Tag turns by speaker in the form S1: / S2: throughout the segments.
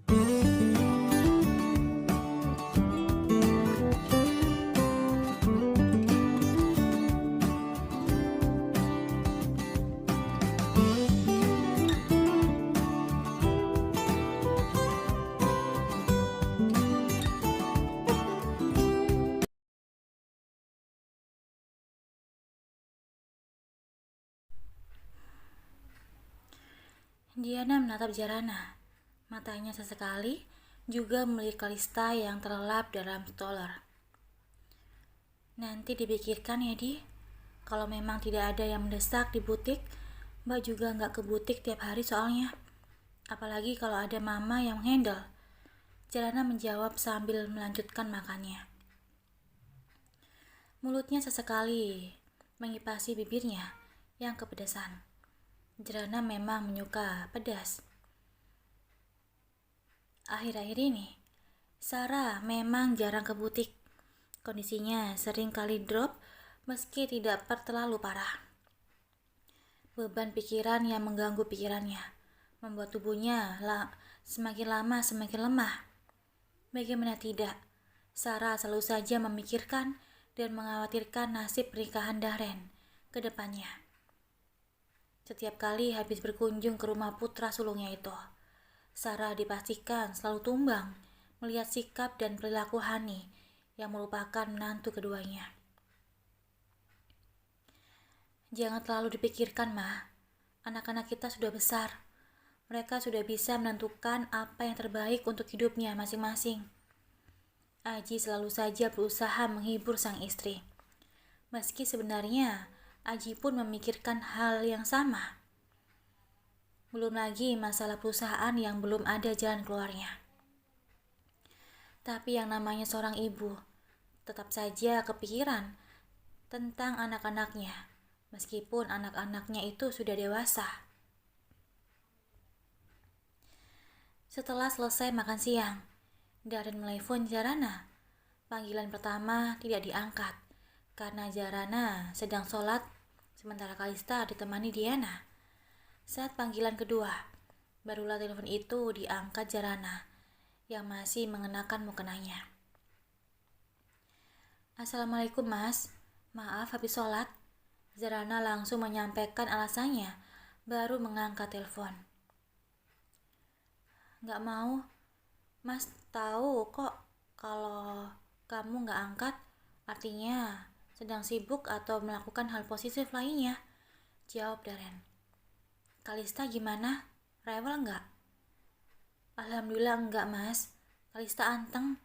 S1: Diana menatap Jarana. Matanya sesekali juga melirik Kalista yang terlelap dalam stroller. Nanti dipikirkan ya, Di. Kalau memang tidak ada yang mendesak di butik, Mbak juga nggak ke butik tiap hari soalnya. Apalagi kalau ada Mama yang menghandle. Jarana menjawab sambil melanjutkan makannya. Mulutnya sesekali mengipasi bibirnya yang kepedesan. Jarana memang menyuka pedas. Akhir-akhir ini, Sarah memang jarang ke butik. Kondisinya sering kali drop meski tidak terlalu parah. Beban pikiran yang mengganggu pikirannya membuat tubuhnya semakin lama semakin lemah. Bagaimana tidak, Sarah selalu saja memikirkan dan mengkhawatirkan nasib pernikahan Darren ke depannya. Setiap kali habis berkunjung ke rumah putra sulungnya itu, Sarah dipastikan selalu tumbang melihat sikap dan perilaku Hani yang merupakan menantu keduanya. Jangan terlalu dipikirkan, Ma. Anak-anak kita sudah besar. Mereka sudah bisa menentukan apa yang terbaik untuk hidupnya masing-masing. Aji selalu saja berusaha menghibur sang istri. Meski sebenarnya Aji pun memikirkan hal yang sama. Belum lagi masalah perusahaan yang belum ada jalan keluarnya. Tapi yang namanya seorang ibu tetap saja kepikiran tentang anak-anaknya, meskipun anak-anaknya itu sudah dewasa. Setelah selesai makan siang, Darren menelepon Jarana. Panggilan pertama tidak diangkat karena Jarana sedang sholat, sementara Kalista ditemani Diana. Saat panggilan kedua, barulah telepon itu diangkat Jarana yang masih mengenakan mukenanya. Assalamualaikum, Mas. Maaf habis sholat. Jarana langsung menyampaikan alasannya, baru mengangkat telepon. Gak mau. Mas tahu kok kalau kamu gak angkat, artinya sedang sibuk atau melakukan hal positif lainnya, jawab Darren. Kalista gimana? Rewel nggak? Alhamdulillah enggak, Mas. Kalista anteng.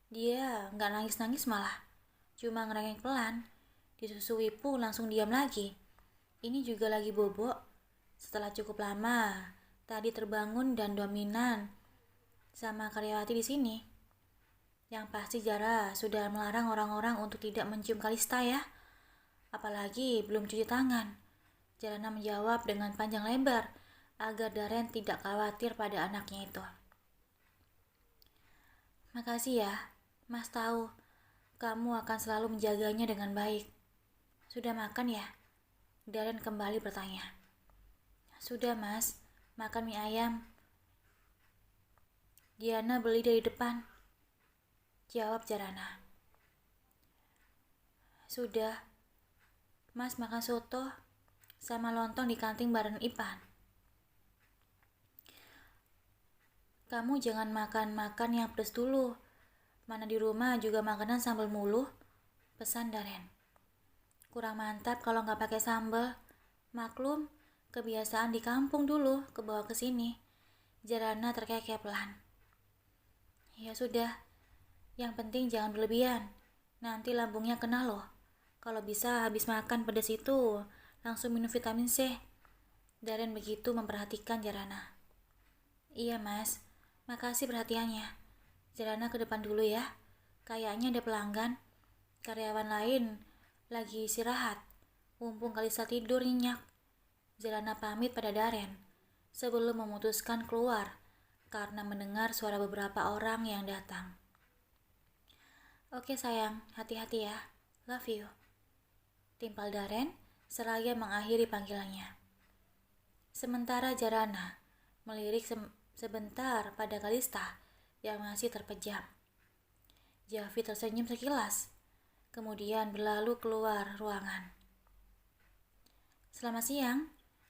S1: Dia nggak nangis-nangis malah. Cuma ngerengek pelan. Disusui pun langsung diam lagi. Ini juga lagi bobo. Setelah cukup lama, tadi terbangun dan dominan sama karyawati di sini. Yang pasti Zara sudah melarang orang-orang untuk tidak mencium Kalista ya. Apalagi belum cuci tangan. Jarana menjawab dengan panjang lebar agar Darren tidak khawatir pada anaknya itu. Makasih ya, Mas tahu kamu akan selalu menjaganya dengan baik. Sudah makan ya? Darren kembali bertanya. Sudah, Mas. Makan mie ayam. Diana beli dari depan, jawab Jarana. Sudah, Mas makan soto sama lontong di kantin bareng Ipan. Kamu jangan makan yang pedas dulu. Mana di rumah juga makanan sambal mulu, pesan Darren. Kurang mantap kalau nggak pakai sambal. Maklum, kebiasaan di kampung dulu kebawa ke sini. Jarana terkekeh pelan. Ya sudah, yang penting jangan berlebihan. Nanti lambungnya kena loh. Kalau bisa habis makan pedas itu, langsung minum vitamin C. Darren begitu memperhatikan Jarana. Iya, Mas. Makasih perhatiannya. Jarana ke depan dulu ya. Kayaknya ada pelanggan. Karyawan lain lagi istirahat. Mumpung Kalista tidur nyenyak. Jarana pamit pada Darren sebelum memutuskan keluar karena mendengar suara beberapa orang yang datang. Oke sayang, hati-hati ya. Love you. Timpal Darren seraya mengakhiri panggilannya. Sementara Jarana melirik sebentar pada Kalista yang masih terpejam. Javi tersenyum sekilas, kemudian berlalu keluar ruangan. "Selamat siang,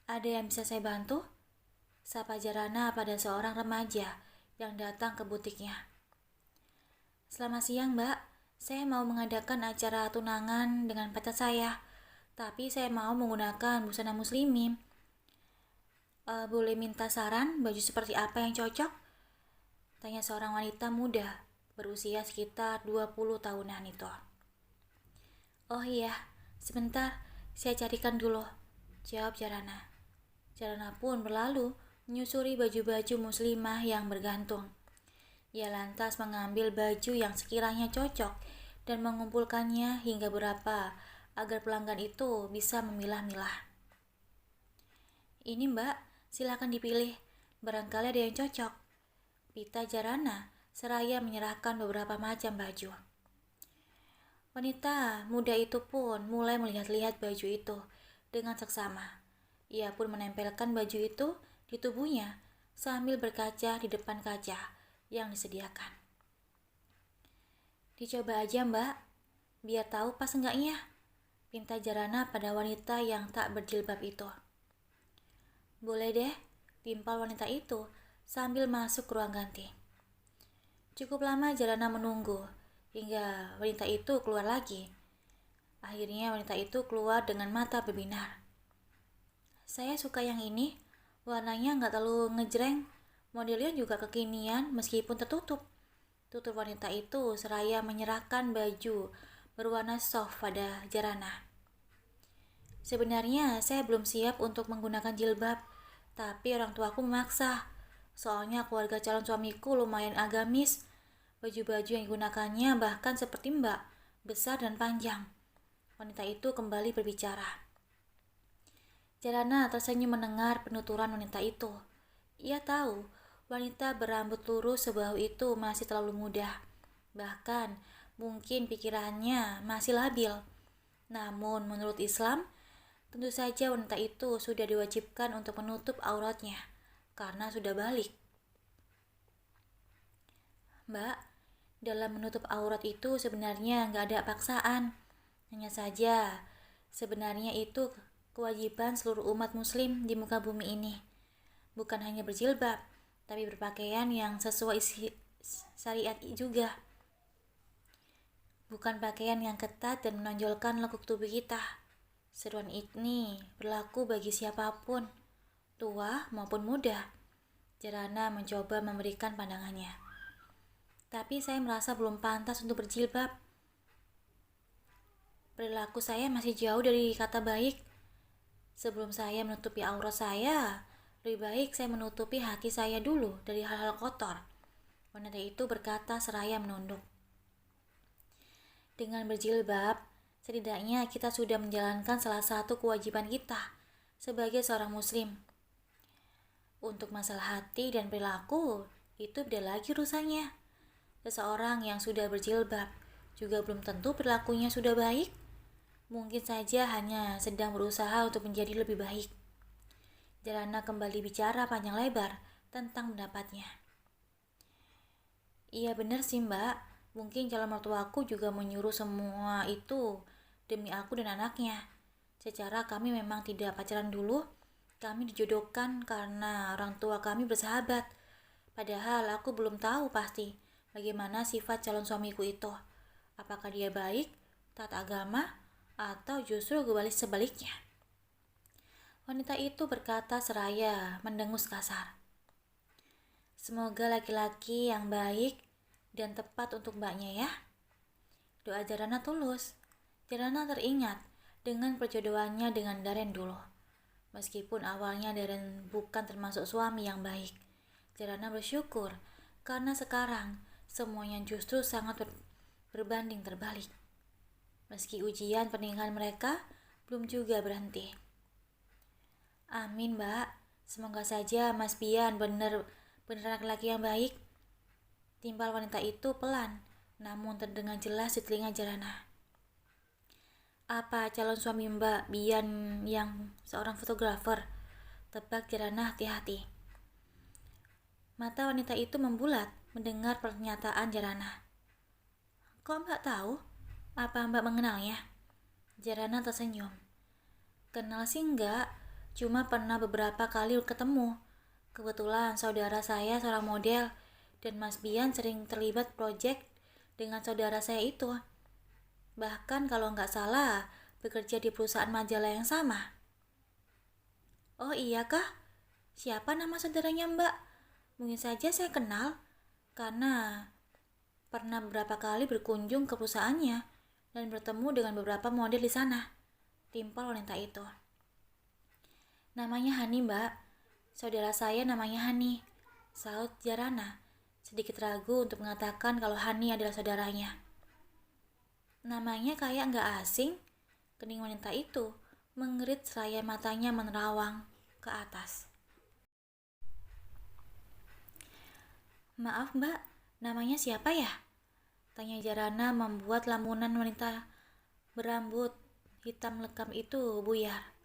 S1: ada yang bisa saya bantu?" Sapa Jarana pada seorang remaja yang datang ke butiknya. "Selamat siang, Mbak. Saya mau mengadakan acara tunangan dengan pacar saya, tapi saya mau menggunakan busana muslimin. Boleh minta saran baju seperti apa yang cocok?" Tanya seorang wanita muda berusia sekitar 20 tahunan itu. "Oh iya, sebentar, saya carikan dulu," jawab Jarana. Jarana pun berlalu menyusuri baju-baju muslimah yang bergantung. Ia lantas mengambil baju yang sekiranya cocok dan mengumpulkannya hingga berapa agar pelanggan itu bisa memilah-milah. "Ini Mbak, silakan dipilih, barangkali ada yang cocok," pita Jarana seraya menyerahkan beberapa macam baju. Wanita muda itu pun mulai melihat-lihat baju itu dengan seksama. Ia pun menempelkan baju itu di tubuhnya sambil berkaca di depan kaca yang disediakan. "Dicoba aja Mbak, biar tahu pas enggaknya," pinta Jarana pada wanita yang tak berjilbab itu. "Boleh deh," timpal wanita itu sambil masuk ke ruang ganti. Cukup lama Jarana menunggu hingga wanita itu keluar lagi. Akhirnya wanita itu keluar dengan mata berbinar. "Saya suka yang ini, warnanya nggak terlalu ngejreng, modelnya juga kekinian meskipun tertutup," tutur wanita itu seraya menyerahkan baju berwarna soft pada Jarana. "Sebenarnya saya belum siap untuk menggunakan jilbab, tapi orang tuaku memaksa. Soalnya keluarga calon suamiku lumayan agamis. Baju-baju yang digunakannya bahkan seperti Mbak, besar dan panjang." Wanita itu kembali berbicara. Jarana tersenyum mendengar penuturan wanita itu. Ia tahu wanita berambut lurus sebauh itu masih terlalu muda. Bahkan mungkin pikirannya masih labil. Namun menurut Islam, tentu saja wanita itu sudah diwajibkan untuk menutup auratnya karena sudah balik. "Mbak, dalam menutup aurat itu sebenarnya nggak ada paksaan. Hanya saja, sebenarnya itu kewajiban seluruh umat muslim di muka bumi ini. Bukan hanya berjilbab, tapi berpakaian yang sesuai isi syariat juga. Bukan pakaian yang ketat dan menonjolkan lekuk tubuh kita. Seruan ini berlaku bagi siapapun, tua maupun muda." Jarana mencoba memberikan pandangannya. "Tapi saya merasa belum pantas untuk berjilbab. Perilaku saya masih jauh dari kata baik. Sebelum saya menutupi aurat saya, lebih baik saya menutupi hati saya dulu dari hal-hal kotor," wanita itu berkata seraya menunduk. "Dengan berjilbab, setidaknya kita sudah menjalankan salah satu kewajiban kita sebagai seorang muslim. Untuk masalah hati dan perilaku, itu beda lagi urusannya. Seseorang yang sudah berjilbab juga belum tentu perilakunya sudah baik. Mungkin saja hanya sedang berusaha untuk menjadi lebih baik." Jarana kembali bicara panjang lebar tentang pendapatnya. "Iya benar sih Mbak, mungkin calon mertuaku juga menyuruh semua itu demi aku dan anaknya. Secara kami memang tidak pacaran dulu, kami dijodohkan karena orang tua kami bersahabat. Padahal aku belum tahu pasti bagaimana sifat calon suamiku itu. Apakah dia baik, taat agama, atau justru kebalik sebaliknya?" Wanita itu berkata seraya mendengus kasar. "Semoga laki-laki yang baik dan tepat untuk mbaknya ya." Doa Jarana tulus. Jarana teringat dengan perjodohannya dengan Daren dulu. Meskipun awalnya Daren bukan termasuk suami yang baik, Jarana bersyukur karena sekarang semuanya justru sangat berbanding terbalik. Meski ujian pernikahan mereka belum juga berhenti. "Amin Mbak, semoga saja Mas Bian benar laki-laki yang baik," timpal wanita itu pelan, namun terdengar jelas di telinga Jarana. "Apa calon suami Mbak Bian yang seorang fotografer?" tebak Jarana hati-hati. Mata wanita itu membulat mendengar pernyataan Jarana. Kok Mbak tahu? Apa Mbak mengenalnya? Jarana tersenyum. Kenal sih enggak, cuma pernah beberapa kali ketemu. Kebetulan saudara saya seorang model, dan Mas Bian sering terlibat proyek dengan saudara saya itu. Bahkan kalau nggak salah, bekerja di perusahaan majalah yang sama. Oh iya kah? Siapa nama saudaranya Mbak? Mungkin saja saya kenal, karena pernah beberapa kali berkunjung ke perusahaannya dan bertemu dengan beberapa model di sana. Timpal wanita itu. Namanya Hani Mbak, saudara saya namanya Hani, saut Jarana, sedikit ragu untuk mengatakan kalau Hani adalah saudaranya. Namanya kayak nggak asing, kening wanita itu mengerit seraya matanya menerawang ke atas. Maaf Mbak, namanya siapa ya? Tanya Jarana membuat lamunan wanita berambut hitam lekam itu buyar.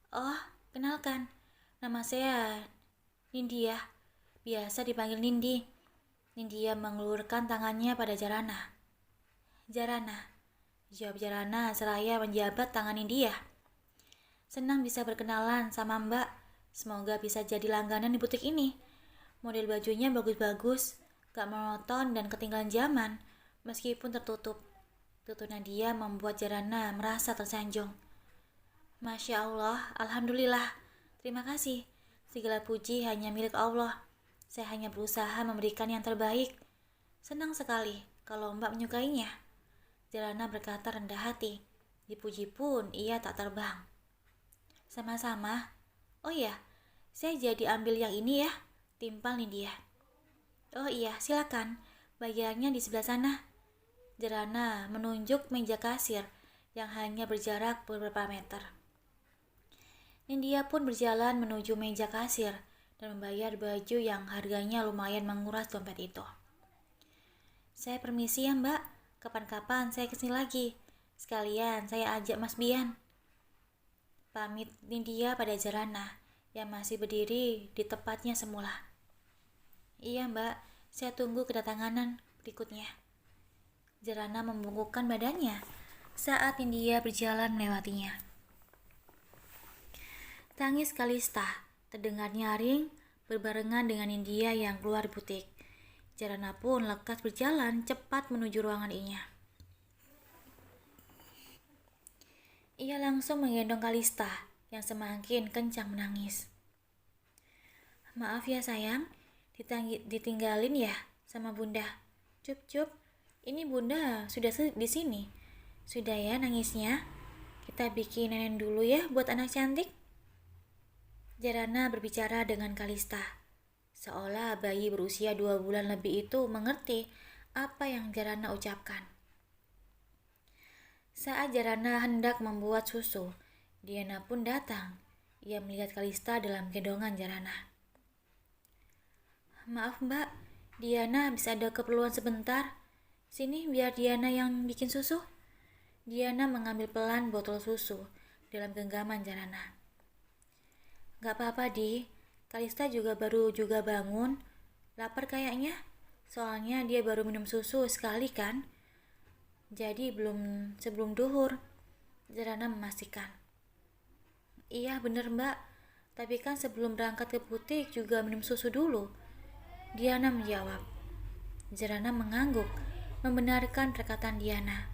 S1: Oh, kenalkan, nama saya Nindya, biasa dipanggil Nindi. Nindya mengelurkan tangannya pada Jarana. Jarana, jawab Jarana seraya menjabat tangan Nindya. Senang bisa berkenalan sama Mbak, semoga bisa jadi langganan di butik ini. Model bajunya bagus-bagus, gak monoton dan ketinggalan zaman, meskipun tertutup. Tutur Nadia membuat Jarana merasa tersanjung. Masya Allah, Alhamdulillah, terima kasih. Segala puji hanya milik Allah. Saya hanya berusaha memberikan yang terbaik. Senang sekali kalau Mbak menyukainya. Jarana berkata rendah hati. Dipuji pun ia tak terbang. Sama-sama. Oh iya, saya jadi ambil yang ini ya, timpal Nindya. Oh iya, silakan. Bayarnya di sebelah sana. Jarana menunjuk meja kasir yang hanya berjarak beberapa meter. Nindya pun berjalan menuju meja kasir dan membayar baju yang harganya lumayan menguras dompet itu. Saya permisi ya Mbak, kapan-kapan saya kesini lagi. Sekalian saya ajak Mas Bian. Pamit Nindya pada Jarana yang masih berdiri di tempatnya semula. Iya Mbak, saya tunggu kedatangan berikutnya. Jarana membungkukkan badannya saat Nindya berjalan melewatinya. Tangis Kalista terdengar nyaring berbarengan dengan Nindya yang keluar butik. Jarana pun lekas berjalan cepat menuju ruangan inya. Ia langsung menggendong Kalista yang semakin kencang menangis. Maaf ya sayang, ditinggalin ya sama bunda. Cup, ini bunda sudah di sini. Sudah ya nangisnya. Kita bikin nenek dulu ya buat anak cantik. Jarana berbicara dengan Kalista, seolah bayi berusia 2 bulan lebih itu mengerti apa yang Jarana ucapkan. Saat Jarana hendak membuat susu, Diana pun datang. Ia melihat Kalista dalam gendongan Jarana. Maaf Mbak, Diana bisa ada keperluan sebentar. Sini biar Diana yang bikin susu. Diana mengambil pelan botol susu dalam genggaman Jarana. Gak apa-apa Di, Kalista baru juga bangun. Lapar kayaknya, soalnya dia baru minum susu sekali kan. Jadi sebelum duhur. Jarana memastikan. Iya bener Mbak, tapi kan sebelum berangkat ke butik juga minum susu dulu. Diana menjawab. Jarana mengangguk, membenarkan perkataan Diana.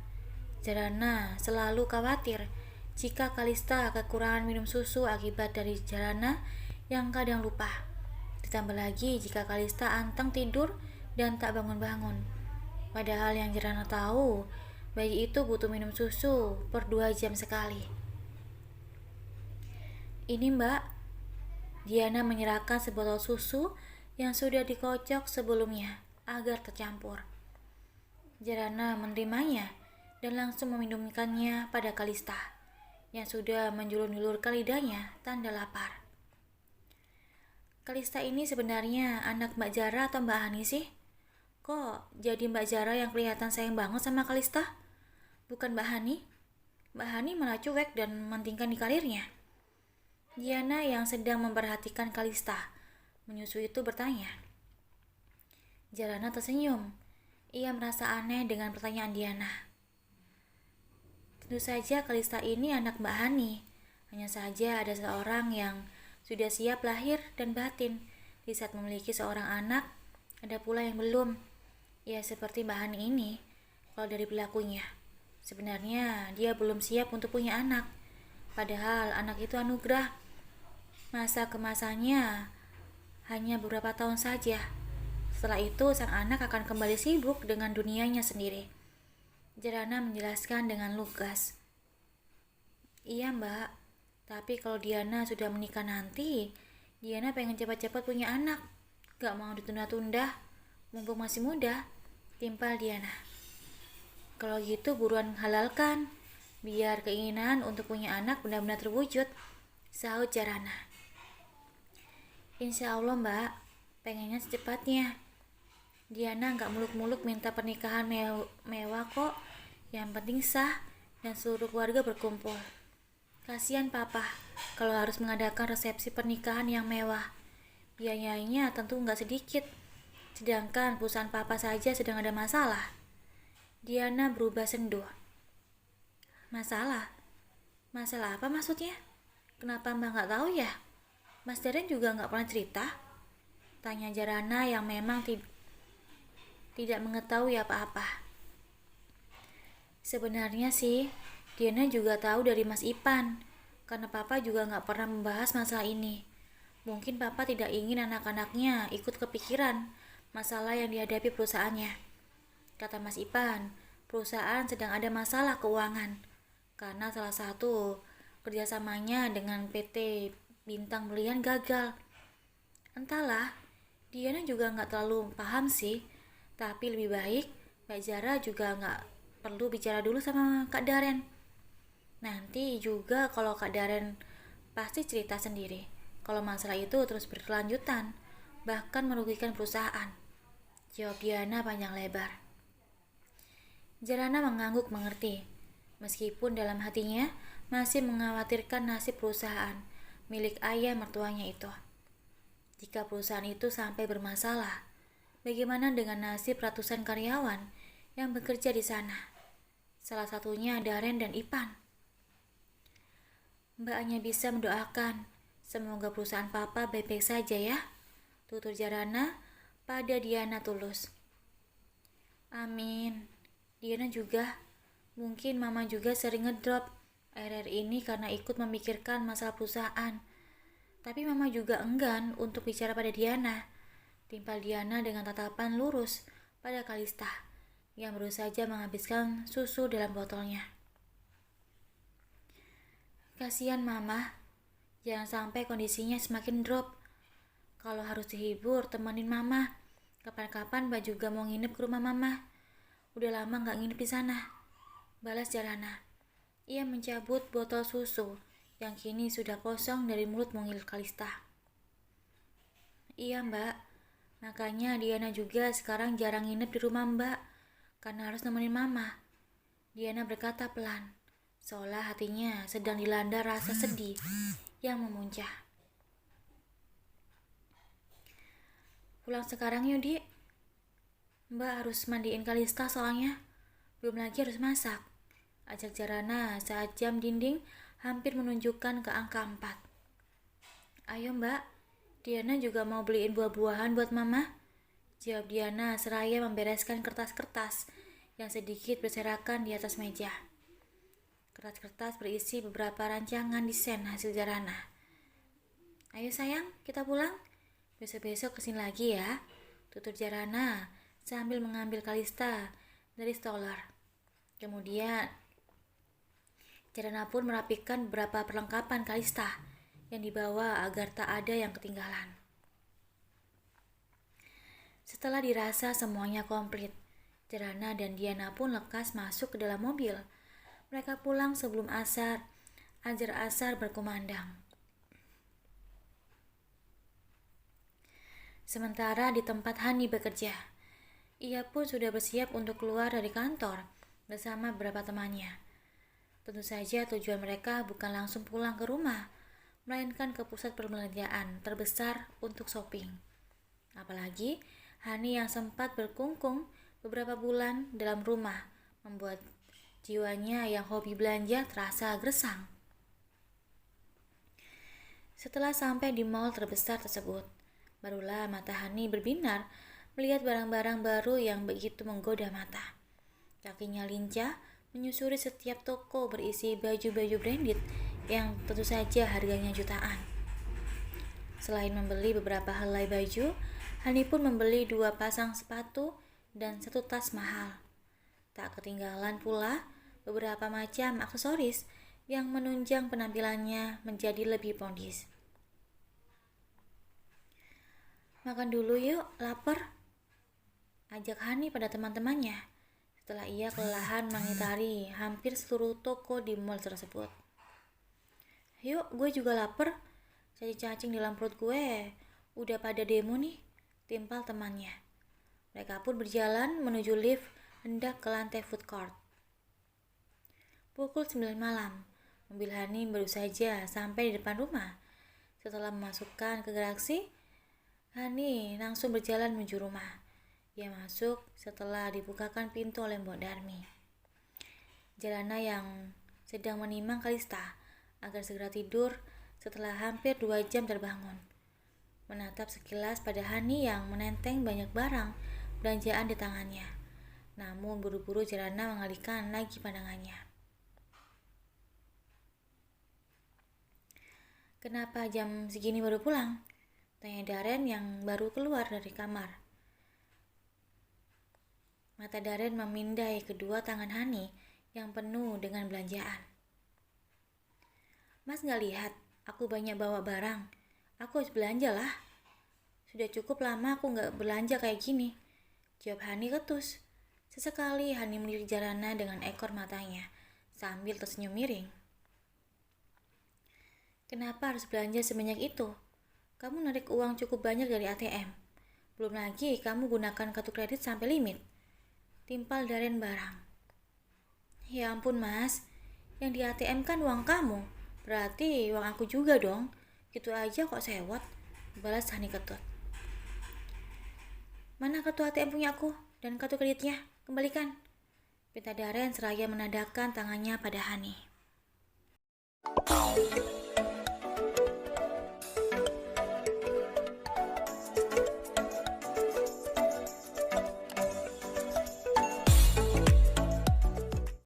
S1: Jarana selalu khawatir jika Kalista kekurangan minum susu akibat dari Jarana yang kadang lupa. Ditambah lagi jika Kalista anteng tidur dan tak bangun-bangun. Padahal yang Jarana tahu, bayi itu butuh minum susu per 2 jam sekali. Ini Mbak, Diana menyerahkan sebotol susu yang sudah dikocok sebelumnya agar tercampur. Jarana menerimanya dan langsung meminumkannya pada Kalista yang sudah menjulur-julurkan lidahnya tanda lapar. Kalista ini sebenarnya anak Mbak Jara atau Mbak Hani sih? Kok jadi Mbak Jara yang kelihatan sayang banget sama Kalista? Bukan Mbak Hani? Mbak Hani malah cuek dan mementingkan di karirnya. Diana yang sedang memperhatikan Kalista menyusui itu bertanya. Jarana tersenyum. Ia merasa aneh dengan pertanyaan Diana. Tentu saja Kalista ini anak Mbak Hani. Hanya saja ada seorang yang sudah siap lahir dan batin di saat memiliki seorang anak, ada pula yang belum. Ya seperti Mbak Hani ini, kalau dari perilakunya. Sebenarnya dia belum siap untuk punya anak. Padahal anak itu anugerah. Masa kemasannya hanya beberapa tahun saja. Setelah itu sang anak akan kembali sibuk dengan dunianya sendiri. Jarana menjelaskan dengan lugas. Iya mbak, tapi kalau Diana sudah menikah nanti, Diana pengen cepat-cepat punya anak. Gak mau ditunda-tunda, mumpung masih muda, timpal Diana. Kalau gitu buruan halalkan, biar keinginan untuk punya anak benar-benar terwujud, sahut Jarana. Insya Allah mbak, pengennya secepatnya. Diana gak muluk-muluk minta pernikahan mewah kok, yang penting sah dan seluruh keluarga berkumpul. Kasihan papa kalau harus mengadakan resepsi pernikahan yang mewah. Biayanya tentu gak sedikit, sedangkan perusahaan papa saja sedang ada masalah. Diana berubah senduh. Masalah? Masalah apa maksudnya? Kenapa mbak gak tahu ya? Mas Darren juga gak pernah cerita? Tanya Jarana yang memang tidak mengetahui apa-apa. Sebenarnya sih, Diana juga tahu dari Mas Ipan, karena Papa juga gak pernah membahas masalah ini. Mungkin Papa tidak ingin anak-anaknya ikut kepikiran masalah yang dihadapi perusahaannya. Kata Mas Ipan, perusahaan sedang ada masalah keuangan, karena salah satu kerjasamanya dengan PT Bintang Berlian gagal. Entahlah, Diana juga gak terlalu paham sih. Tapi lebih baik Mbak Zara juga gak perlu bicara dulu sama Kak Darren. Nanti juga kalau Kak Darren pasti cerita sendiri kalau masalah itu terus berkelanjutan, bahkan merugikan perusahaan. Jawab Diana panjang lebar. Jarana mengangguk mengerti, meskipun dalam hatinya masih mengkhawatirkan nasib perusahaan milik ayah mertuanya itu. Jika perusahaan itu sampai bermasalah, bagaimana dengan nasib ratusan karyawan yang bekerja di sana? Salah satunya Darren dan Ipan. Mbak hanya bisa mendoakan, semoga perusahaan papa baik-baik saja ya, tutur Jarana pada Diana tulus. Amin. Diana juga, mungkin mama juga sering ngedrop akhir-akhir ini karena ikut memikirkan masalah perusahaan. Tapi mama juga enggan untuk bicara pada Diana. Timpal Diana dengan tatapan lurus pada Kalista yang baru saja menghabiskan susu dalam botolnya. Kasihan mama, jangan sampai kondisinya semakin drop. Kalau harus dihibur, temenin mama. Kapan-kapan Mbak juga mau nginep ke rumah mama. Udah lama gak nginep di sana, balas Jarana. Ia mencabut botol susu yang kini sudah kosong dari mulut mungil Kalista. Iya mbak, makanya Diana juga sekarang jarang nginep di rumah mbak, karena harus nemenin mama. Diana berkata pelan, seolah hatinya sedang dilanda rasa sedih yang memuncah. Pulang sekarang yuk Dik. Mbak harus mandiin Kalista soalnya, belum lagi harus masak. Ajak Jarana saat jam dinding hampir menunjukkan ke angka 4. Ayo mbak, Diana juga mau beliin buah-buahan buat mama. Jawab Diana seraya membereskan kertas-kertas yang sedikit berserakan di atas meja. Kertas-kertas berisi beberapa rancangan desain hasil Jarana. Ayo sayang, kita pulang. Besok-besok kesini lagi ya, tutur Jarana sambil mengambil Kalista dari stoler. Kemudian Jarana pun merapikan beberapa perlengkapan Kalista yang dibawa agar tak ada yang ketinggalan. Setelah dirasa semuanya komplit, Jarana dan Diana pun lekas masuk ke dalam mobil. Mereka pulang sebelum ajar asar berkumandang. Sementara di tempat Hani bekerja, ia pun sudah bersiap untuk keluar dari kantor bersama beberapa temannya. Tentu saja tujuan mereka bukan langsung pulang ke rumah, melainkan ke pusat perbelanjaan terbesar untuk shopping. Apalagi Hani yang sempat berkungkung beberapa bulan dalam rumah membuat jiwanya yang hobi belanja terasa gersang. Setelah sampai di mall terbesar tersebut, barulah mata Hani berbinar melihat barang-barang baru yang begitu menggoda mata. Kakinya lincah menyusuri setiap toko berisi baju-baju branded yang tentu saja harganya jutaan. Selain membeli beberapa helai baju, Hani pun membeli 2 pasang sepatu dan 1 tas mahal. Tak ketinggalan pula beberapa macam aksesoris yang menunjang penampilannya menjadi lebih modis. Makan dulu yuk, lapar, ajak Hani pada teman-temannya setelah ia kelelahan mengitari hampir seluruh toko di mall tersebut. Yuk, gue juga lapar, cacing-cacing dalam perut gue udah pada demo nih, timpal temannya. Mereka pun berjalan menuju lift hendak ke lantai food court. Pukul 9 malam, mobil Hani baru saja sampai di depan rumah. Setelah memasukkan ke garasi, Hani langsung berjalan menuju rumah. Ia masuk setelah dibukakan pintu oleh Mbok Darmi. Jalana yang sedang menimang Kalista agar segera tidur setelah hampir 2 jam terbangun. Menatap sekilas pada Hani yang menenteng banyak barang belanjaan di tangannya. Namun buru-buru Jalana mengalihkan lagi pandangannya. Kenapa jam segini baru pulang? Tanya Darren yang baru keluar dari kamar. Mata Darren memindai kedua tangan Hani yang penuh dengan belanjaan. Mas gak lihat, aku banyak bawa barang. Aku harus belanja lah. Sudah cukup lama aku gak belanja kayak gini, jawab Hani ketus. Sesekali Hani melirik Jalana dengan ekor matanya sambil tersenyum miring. Kenapa harus belanja sebanyak itu? Kamu narik uang cukup banyak dari ATM. Belum lagi kamu gunakan kartu kredit sampai limit. Timpal Darren barang. Ya ampun mas, yang di ATM kan uang kamu. Berarti uang aku juga dong. Gitu aja kok sewot, balas Hani ketut. Mana kartu ATM punya aku dan kartu kreditnya? Kembalikan. Pinta Darren seraya menadahkan tangannya pada Hani.